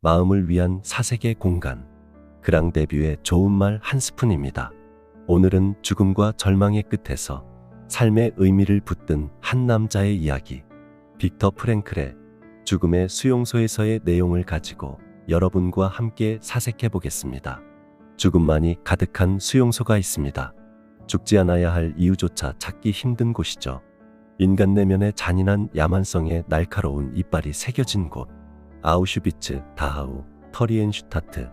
마음을 위한 사색의 공간. 그랑 데뷔의 좋은 말 한 스푼입니다. 오늘은 죽음과 절망의 끝에서 삶의 의미를 붙든 한 남자의 이야기, 빅터 프랭클의 죽음의 수용소에서의 내용을 가지고 여러분과 함께 사색해 보겠습니다. 죽음만이 가득한 수용소가 있습니다. 죽지 않아야 할 이유조차 찾기 힘든 곳이죠. 인간 내면의 잔인한 야만성에 날카로운 이빨이 새겨진 곳. 아우슈비츠, 다하우, 터리엔슈타트.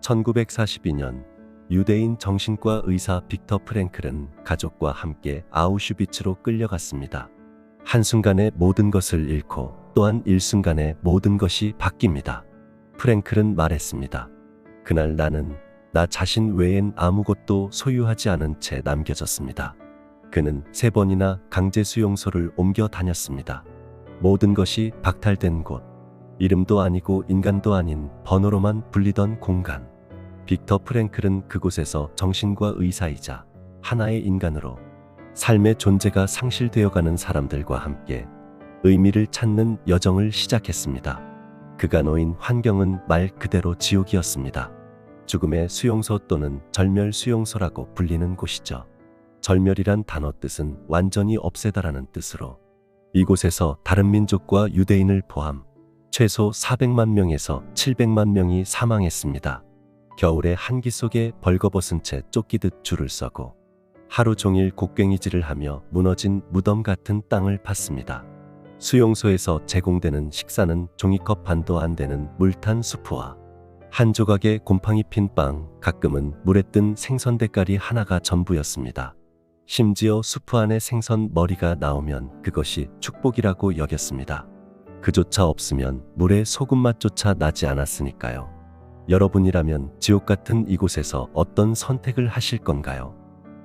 1942년 유대인 정신과 의사 빅터 프랭클은 가족과 함께 아우슈비츠로 끌려갔습니다. 한순간에 모든 것을 잃고 또한 일순간에 모든 것이 바뀝니다. 프랭클은 말했습니다. 그날 나는 나 자신 외엔 아무것도 소유하지 않은 채 남겨졌습니다. 그는 3번이나 강제 수용소를 옮겨 다녔습니다. 모든 것이 박탈된 곳, 이름도 아니고 인간도 아닌 번호로만 불리던 공간. 빅터 프랭클은 그곳에서 정신과 의사이자 하나의 인간으로 삶의 존재가 상실되어가는 사람들과 함께 의미를 찾는 여정을 시작했습니다. 그가 놓인 환경은 말 그대로 지옥이었습니다. 죽음의 수용소 또는 절멸 수용소라고 불리는 곳이죠. 절멸이란 단어 뜻은 완전히 없애다라는 뜻으로 이곳에서 다른 민족과 유대인을 포함 최소 400만 명에서 700만 명이 사망했습니다. 겨울의 한기 속에 벌거벗은 채 쫓기듯 줄을 서고 하루 종일 곡괭이질을 하며 무너진 무덤 같은 땅을 팠습니다. 수용소에서 제공되는 식사는 종이컵 반도 안 되는 물탄 수프와 한 조각의 곰팡이 핀 빵, 가끔은 물에 뜬 생선 대가리 하나가 전부였습니다. 심지어 수프 안에 생선 머리가 나오면 그것이 축복이라고 여겼습니다. 그조차 없으면 물에 소금 맛조차 나지 않았으니까요. 여러분이라면 지옥 같은 이곳에서 어떤 선택을 하실 건가요?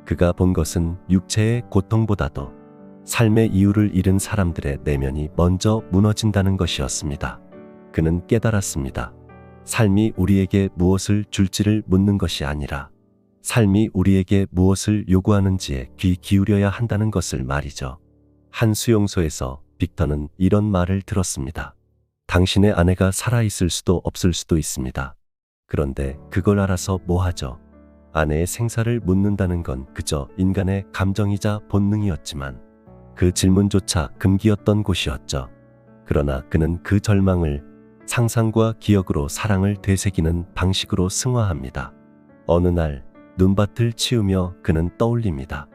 그가 본 것은 육체의 고통보다도 삶의 이유를 잃은 사람들의 내면이 먼저 무너진다는 것이었습니다. 그는 깨달았습니다. 삶이 우리에게 무엇을 줄지를 묻는 것이 아니라 삶이 우리에게 무엇을 요구하는지에 귀 기울여야 한다는 것을 말이죠. 한 수용소에서 빅터는 이런 말을 들었습니다. 당신의 아내가 살아있을 수도 없을 수도 있습니다. 그런데 그걸 알아서 뭐하죠? 아내의 생사를 묻는다는 건 그저 인간의 감정이자 본능이었지만 그 질문조차 금기였던 곳이었죠. 그러나 그는 그 절망을 상상과 기억으로 사랑을 되새기는 방식으로 승화합니다. 어느 날 눈밭을 치우며 그는 떠올립니다.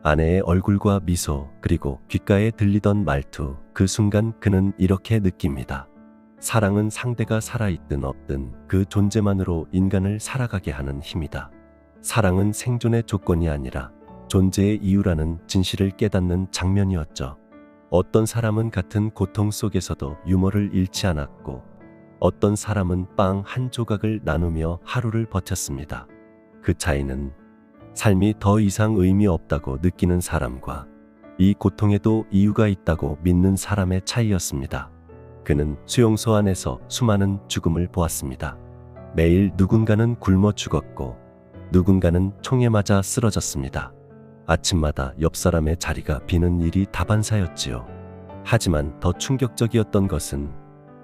아내의 얼굴과 미소, 그리고 귓가에 들리던 말투. 그 순간 그는 이렇게 느낍니다. 사랑은 상대가 살아있든 없든 그 존재만으로 인간을 살아가게 하는 힘이다. 사랑은 생존의 조건이 아니라 존재의 이유라는 진실을 깨닫는 장면이었죠. 어떤 사람은 같은 고통 속에서도 유머를 잃지 않았고 어떤 사람은 빵 한 조각을 나누며 하루를 버텼습니다. 그 차이는 삶이 더 이상 의미 없다고 느끼는 사람과 이 고통에도 이유가 있다고 믿는 사람의 차이였습니다. 그는 수용소 안에서 수많은 죽음을 보았습니다. 매일 누군가는 굶어 죽었고 누군가는 총에 맞아 쓰러졌습니다. 아침마다 옆 사람의 자리가 비는 일이 다반사였지요. 하지만 더 충격적이었던 것은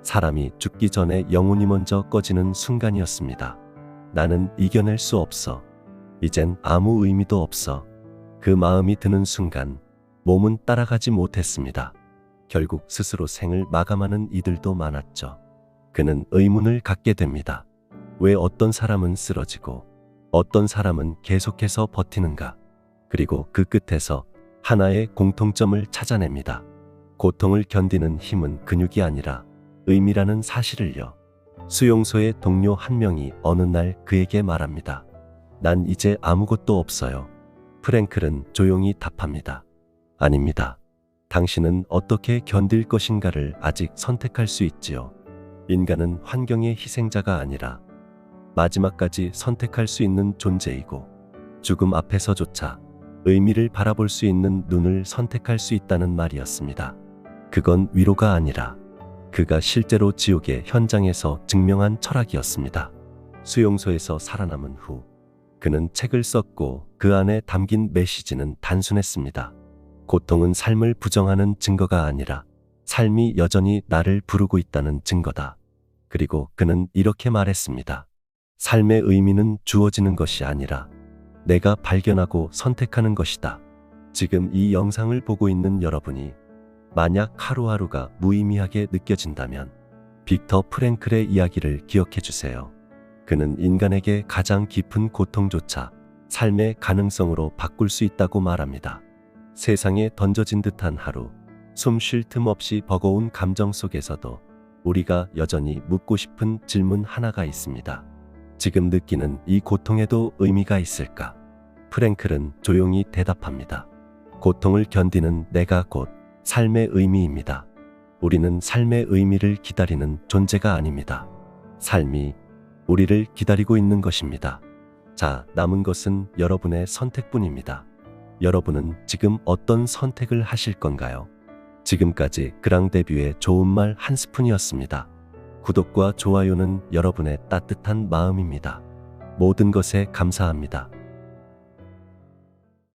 사람이 죽기 전에 영혼이 먼저 꺼지는 순간이었습니다. 나는 이겨낼 수 없어. 이젠 아무 의미도 없어. 그 마음이 드는 순간 몸은 따라가지 못했습니다. 결국 스스로 생을 마감하는 이들도 많았죠. 그는 의문을 갖게 됩니다. 왜 어떤 사람은 쓰러지고 어떤 사람은 계속해서 버티는가? 그리고 그 끝에서 하나의 공통점을 찾아냅니다. 고통을 견디는 힘은 근육이 아니라 의미라는 사실을요. 수용소의 동료 한 명이 어느 날 그에게 말합니다. 난 이제 아무것도 없어요. 프랭클은 조용히 답합니다. 아닙니다. 당신은 어떻게 견딜 것인가를 아직 선택할 수 있지요. 인간은 환경의 희생자가 아니라 마지막까지 선택할 수 있는 존재이고 죽음 앞에서조차 의미를 바라볼 수 있는 눈을 선택할 수 있다는 말이었습니다. 그건 위로가 아니라 그가 실제로 지옥의 현장에서 증명한 철학이었습니다. 수용소에서 살아남은 후 그는 책을 썼고 그 안에 담긴 메시지는 단순했습니다. 고통은 삶을 부정하는 증거가 아니라 삶이 여전히 나를 부르고 있다는 증거다. 그리고 그는 이렇게 말했습니다. 삶의 의미는 주어지는 것이 아니라 내가 발견하고 선택하는 것이다. 지금 이 영상을 보고 있는 여러분이 만약 하루하루가 무의미하게 느껴진다면 빅터 프랭클의 이야기를 기억해 주세요. 그는 인간에게 가장 깊은 고통조차 삶의 가능성으로 바꿀 수 있다고 말합니다. 세상에 던져진 듯한 하루, 숨 쉴 틈 없이 버거운 감정 속에서도 우리가 여전히 묻고 싶은 질문 하나가 있습니다. 지금 느끼는 이 고통에도 의미가 있을까? 프랭클은 조용히 대답합니다. 고통을 견디는 내가 곧 삶의 의미입니다. 우리는 삶의 의미를 기다리는 존재가 아닙니다. 삶이 우리를 기다리고 있는 것입니다. 자, 남은 것은 여러분의 선택뿐입니다. 여러분은 지금 어떤 선택을 하실 건가요? 지금까지 그랑데뷰의 좋은 말 한 스푼이었습니다. 구독과 좋아요는 여러분의 따뜻한 마음입니다. 모든 것에 감사합니다.